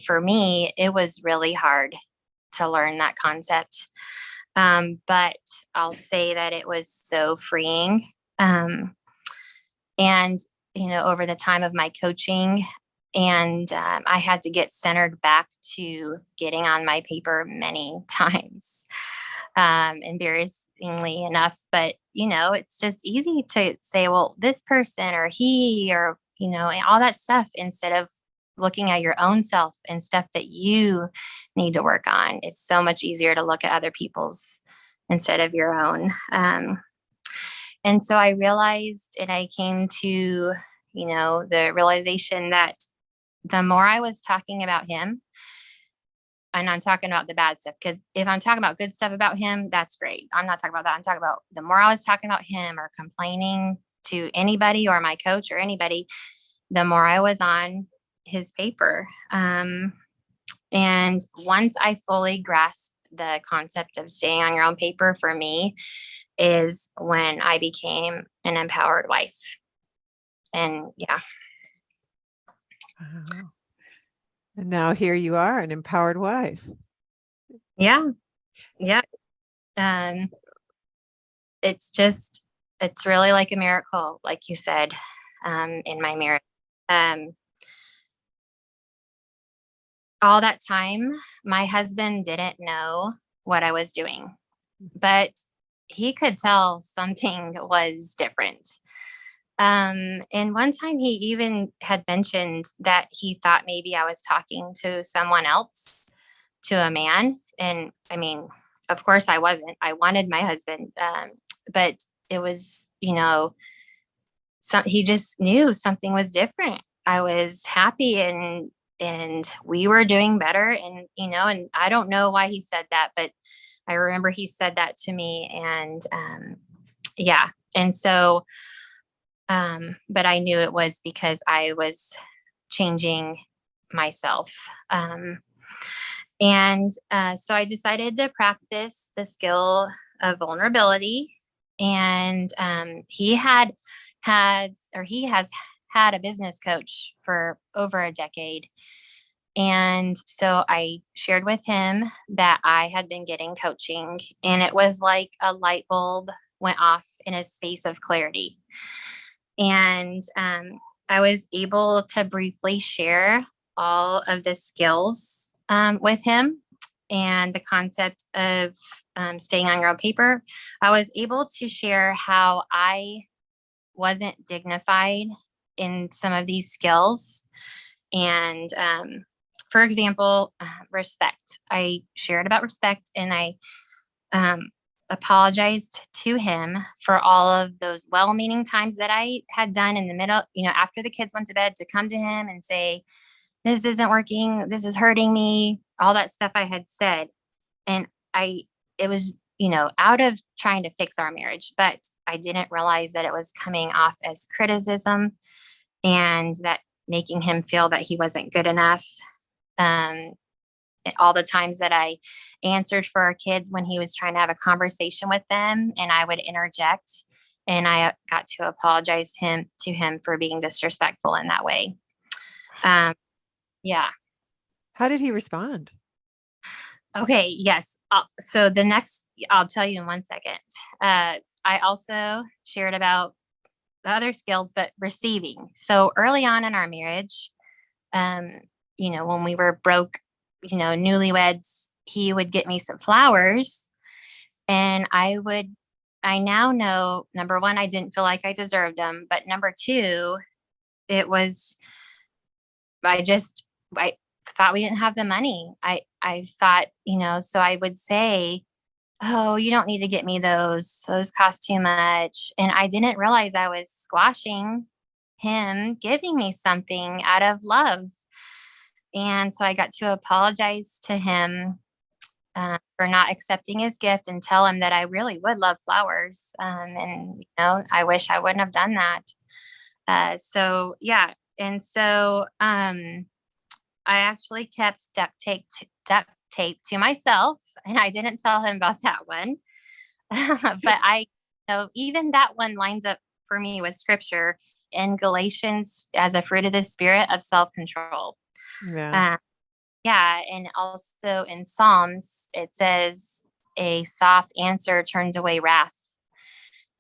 for me, it was really hard to learn that concept. But I'll say that it was so freeing. And, over the time of my coaching, and I had to get centered back to getting on my paper many times, embarrassingly enough. But, it's just easy to say, well, this person or he or, and all that stuff, instead of looking at your own self and stuff that you need to work on. It's so much easier to look at other people's instead of your own. And so I realized, and I came to, the realization that the more I was talking about him, and I'm talking about the bad stuff, because if I'm talking about good stuff about him, that's great. I'm not talking about that. I'm talking about the more I was talking about him or complaining to anybody or my coach or anybody, the more I was on his paper. And once I fully grasped the concept of staying on your own paper, for me, is when I became an empowered wife. And yeah. Wow. And now here you are, an empowered wife. Yeah. Yeah. It's really like a miracle, like you said, in my marriage. All that time, my husband didn't know what I was doing, but he could tell something was different. And one time he even had mentioned that he thought maybe I was talking to someone else, to a man. And I mean, of course I wasn't. I wanted my husband. But it was, he just knew something was different. I was happy and we were doing better. And, and I don't know why he said that, but I remember he said that to me. And yeah. And so, but I knew it was because I was changing myself. So I decided to practice the skill of vulnerability. And he has had a business coach for over a decade. And so I shared with him that I had been getting coaching, and it was like a light bulb went off in a space of clarity. And I was able to briefly share all of the skills with him and the concept of staying on your own paper. I was able to share how I wasn't dignified in some of these skills. And for example, respect. I shared about respect, and I apologized to him for all of those well-meaning times that I had done in the middle, after the kids went to bed, to come to him and say, this isn't working, this is hurting me, all that stuff I had said. And it was, out of trying to fix our marriage, but I didn't realize that it was coming off as criticism. and that making him feel that he wasn't good enough. Um, all the times that I answered for our kids when he was trying to have a conversation with them and I would interject, and I got to apologize to him for being disrespectful in that way. Um, yeah. How did he respond? Okay. Yes. So the next, I'll tell you in 1 second. I also shared about the other skills, but receiving. So early on in our marriage, um, when we were broke, newlyweds, he would get me some flowers, and I now know, number one, I didn't feel like I deserved them, but number two, it was, I thought we didn't have the money. I thought, so I would say, oh, you don't need to get me those cost too much. And I didn't realize I was squashing him giving me something out of love. And so I got to apologize to him for not accepting his gift and tell him that I really would love flowers. And, I wish I wouldn't have done that. So, yeah. And so I actually kept duct tape to myself, and I didn't tell him about that one. But even that one lines up for me with scripture in Galatians as a fruit of the spirit of self-control. Yeah. Uh, yeah. And also in Psalms, it says a soft answer turns away wrath.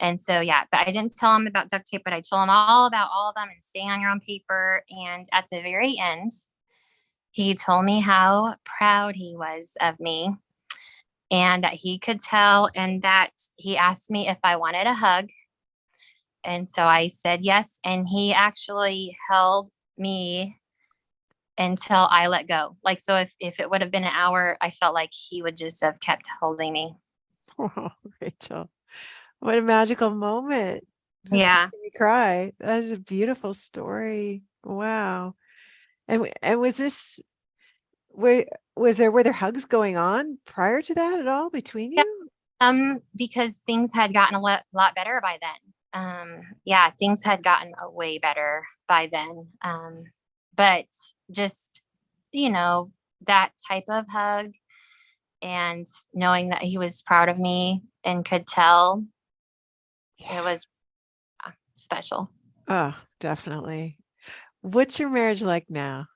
And so, yeah, but I didn't tell him about duct tape, but I told him all about all of them and staying on your own paper. And at the very end, he told me how proud he was of me and that he could tell, and that he asked me if I wanted a hug. And so I said yes. And he actually held me until I let go. Like, so if it would have been an hour, I felt like he would just have kept holding me. Oh, Rachel, what a magical moment. That's Yeah. making me cry. That is a beautiful story. Wow. And was this where were there hugs going on prior to that at all between Yeah. you? Because things had gotten a lot better by then. Yeah, things had gotten way better by then. But just, you know, that type of hug and knowing that he was proud of me and could tell, it Yeah. was special. Oh, definitely. What's your marriage like now?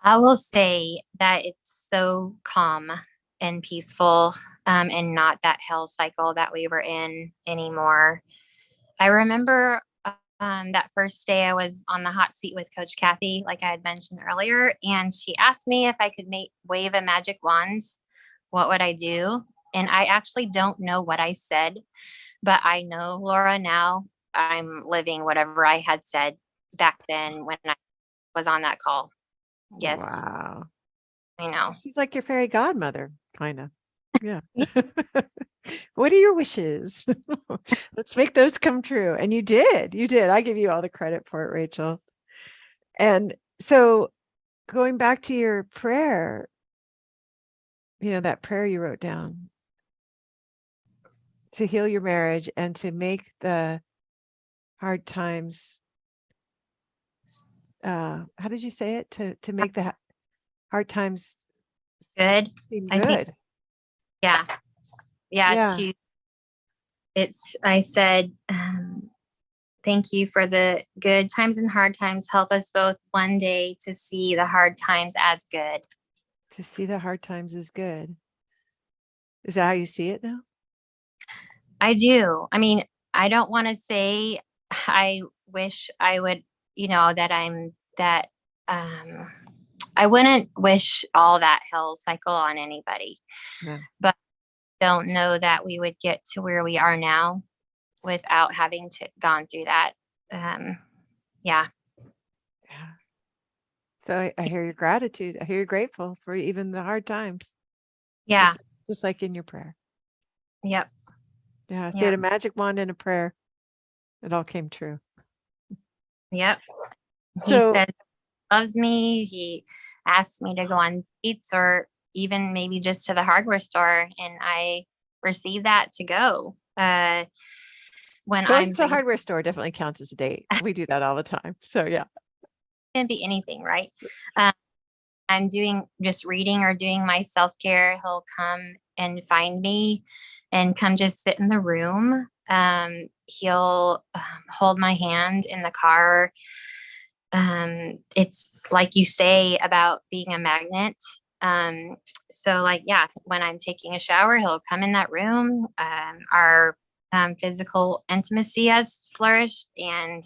I will say that it's so calm and peaceful, and not that hell cycle that we were in anymore. I remember that first day I was on the hot seat with Coach Kathy, like I had mentioned earlier, and she asked me if I could wave a magic wand, what would I do? And I actually don't know what I said, but I know, Laura, now I'm living whatever I had said back then when I was on that call. Yes, Wow. I know. She's like your fairy godmother, kind of. Yeah. What are your wishes? Let's make those come true. And you did. You did. I give you all the credit for it, Rachel. And so going back to your prayer, that prayer you wrote down to heal your marriage and to make the hard times, how did you say it? To make the hard times Good. seem I think, good. yeah. Yeah. Yeah. I said, thank you for the good times and hard times. Help us both one day to see the hard times as good. To see the hard times is good. Is that how you see it now? I do. I mean, I don't want to say I wish I would, that um, I wouldn't wish all that hell cycle on anybody, No. but don't know that we would get to where we are now without having to gone through that. Yeah. Yeah. So I hear your gratitude. I hear you're grateful for even the hard times, Yeah. just like in your prayer. Yep. Yeah. Say Yep. a magic wand in a prayer. It all came true. Yep. He So said he loves me. He asked me to go on dates or even maybe just to the hardware store. And I received that to go. when Going I'm to a bringing, hardware store definitely counts as a date. We do that all the time. So yeah. it can be anything, right? Um, I'm doing just reading or doing my self care. He'll come and find me and come just sit in the room. He'll hold my hand in the car. It's like you say about being a magnet. So like, yeah, when I'm taking a shower, he'll come in that room. Our physical intimacy has flourished, and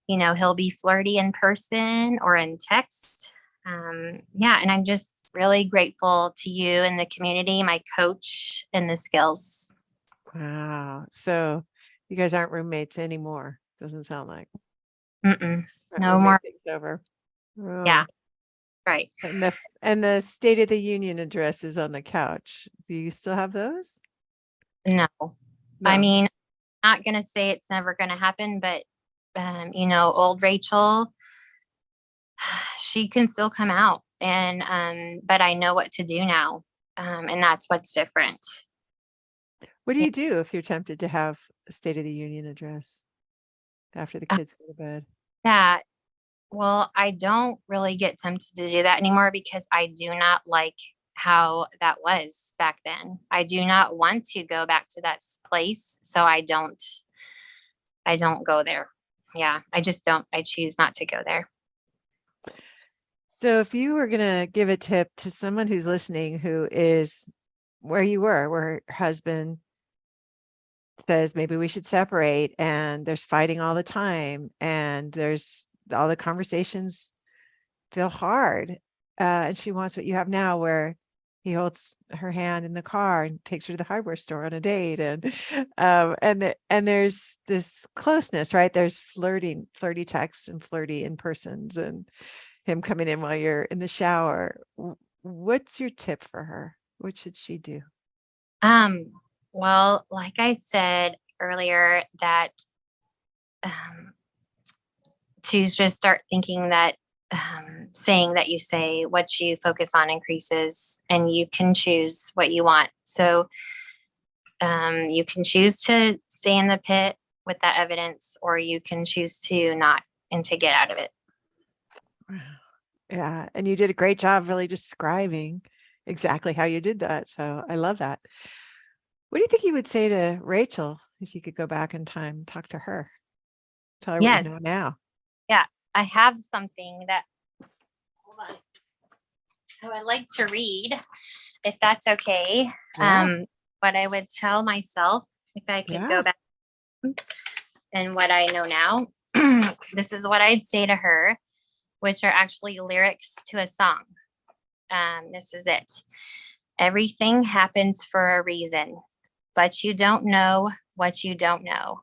he'll be flirty in person or in text. Yeah, and I'm just really grateful to you and the community, my coach, and the skills. Wow. So you guys aren't roommates anymore. Doesn't sound like Mm-mm, that no roommate more. takes over. Yeah, Oh. right. And the State of the Union address is on the couch. Do you still have those? No, I No. mean, not going to say it's never going to happen, but old Rachel, she can still come out, and but I know what to do now, and that's what's different. What do Yeah, you do if you're tempted to have a State of the Union address after the kids go to bed? that. Well, I don't really get tempted to do that anymore because I do not like how that was back then. I do not want to go back to that place, so I don't go there. Yeah, I just don't. I choose not to go there. So if you were going to give a tip to someone who's listening who is where you were, where her husband says maybe we should separate and there's fighting all the time and there's all the conversations feel hard. And she wants what you have now, where he holds her hand in the car and takes her to the hardware store on a date, and and there's this closeness, right? There's flirty texts and flirty in persons, and him coming in while you're in the shower. What's your tip for her? What should she do? Um, well, like I said earlier, that um, to just start thinking that saying that you say what you focus on increases, and you can choose what you want. So you can choose to stay in the pit with that evidence, or you can choose to not and to get out of it. Wow. Yeah, and you did a great job really describing exactly how you did that. So I love that. What do you think you would say to Rachel if you could go back in time and talk to her? Tell her what you Yes. know now. Yeah. I have something that, hold on. I would like to read, if that's okay. Yeah. What I would tell myself if I could go Yeah. back and what I know now. This is what I'd say to her, which are actually lyrics to a song. This is it. Everything happens for a reason, but you don't know what you don't know.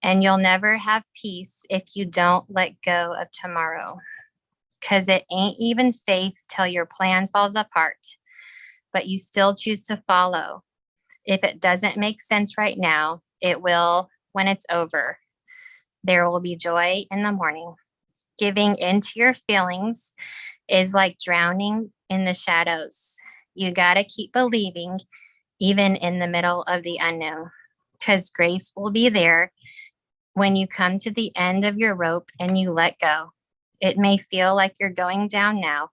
And you'll never have peace if you don't let go of tomorrow. Because it ain't even faith till your plan falls apart, but you still choose to follow. If it doesn't make sense right now, it will when it's over. There will be joy in the morning. Giving into your feelings is like drowning in the shadows. You got to keep believing, even in the middle of the unknown, because grace will be there when you come to the end of your rope and you let go. It may feel like you're going down now,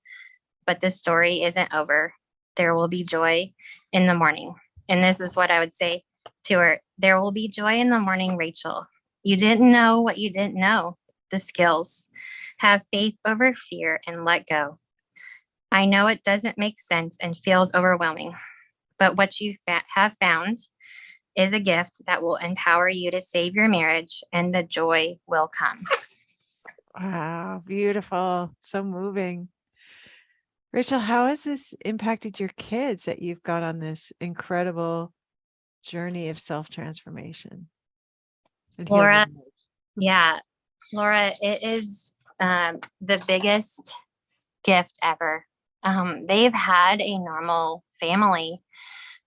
but the story isn't over. There will be joy in the morning. And this is what I would say to her: there will be joy in the morning, Rachel. You didn't know what you didn't know, the skills. Have faith over fear and let go. I know it doesn't make sense and feels overwhelming, but what you have found is a gift that will empower you to save your marriage, and the joy will come. Wow. Beautiful. So moving. Rachel, how has this impacted your kids that you've gone on this incredible journey of self-transformation and healed your Laura, marriage? yeah, Laura, it is the biggest gift ever. They've had a normal family,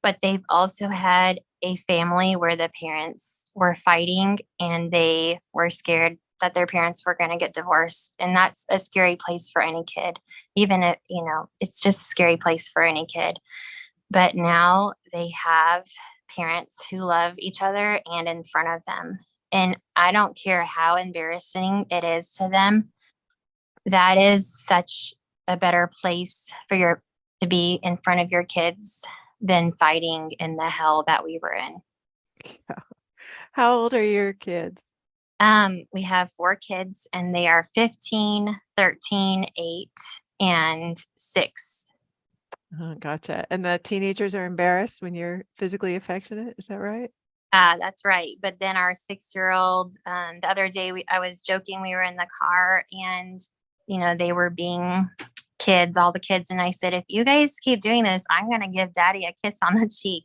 but they've also had a family where the parents were fighting and they were scared that their parents were going to get divorced. And that's a scary place for any kid, even if, it's just a scary place for any kid. But now they have parents who love each other and in front of them. And I don't care how embarrassing it is to them. That is such a better place to be in front of your kids than fighting in the hell that we were in. How old are your kids? We have 4 kids, and they are 15, 13, 8, and 6. Gotcha. And the teenagers are embarrassed when you're physically affectionate. Is that right? That's right. But then our 6-year-old, the other day, I was joking, we were in the car and, they were being kids, all the kids. And I said, if you guys keep doing this, I'm going to give daddy a kiss on the cheek.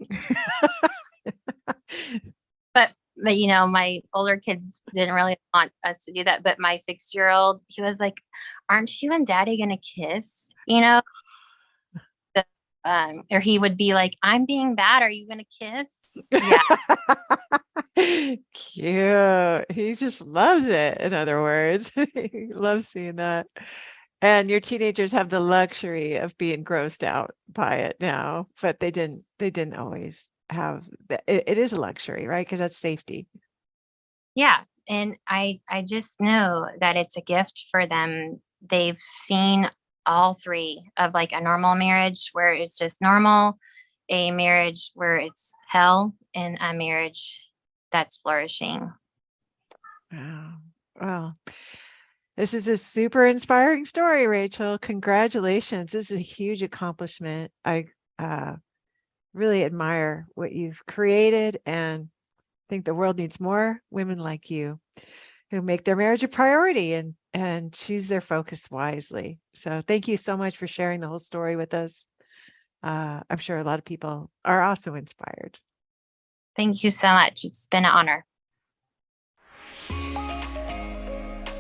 But, my older kids didn't really want us to do that. But my 6-year-old, he was like, aren't you and daddy going to kiss? Or he would be like, I'm being bad. Are you going to kiss? Yeah. Cute. He just loves it. In other words, he loves seeing that. And your teenagers have the luxury of being grossed out by it now, but they didn't always have that. It is a luxury, right? Because that's safety. Yeah. And I just know that it's a gift for them. They've seen all 3 of like a normal marriage where it's just normal, a marriage where it's hell, and a marriage that's flourishing. Wow. Well, this is a super inspiring story, Rachel. Congratulations. This is a huge accomplishment. I really admire what you've created and think the world needs more women like you who make their marriage a priority and choose their focus wisely. So thank you so much for sharing the whole story with us. I'm sure a lot of people are also inspired. Thank you so much. It's been an honor.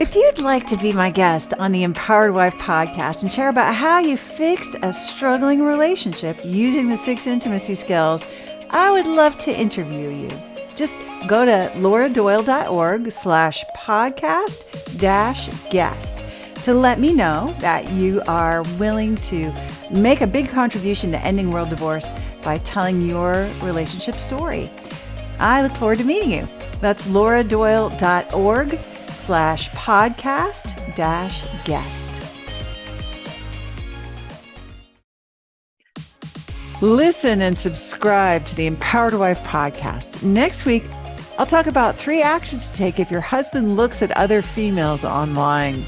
If you'd like to be my guest on the Empowered Wife podcast and share about how you fixed a struggling relationship using the 6 intimacy skills, I would love to interview you. Just go to lauradoyle.org/podcast-guest to let me know that you are willing to make a big contribution to ending world divorce by telling your relationship story. I look forward to meeting you. That's lauradoyle.org/podcast-guest. Listen and subscribe to the Empowered Wife podcast. Next week, I'll talk about 3 actions to take if your husband looks at other females online.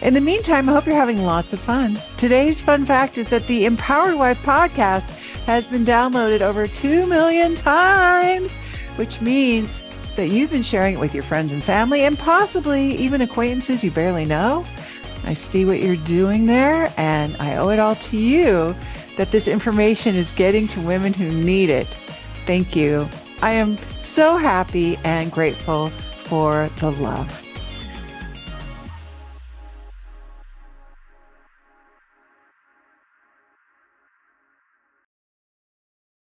In the meantime, I hope you're having lots of fun. Today's fun fact is that the Empowered Wife podcast has been downloaded over 2 million times, which means that you've been sharing it with your friends and family and possibly even acquaintances you barely know. I see what you're doing there, and I owe it all to you that this information is getting to women who need it. Thank you. I am so happy and grateful for the love.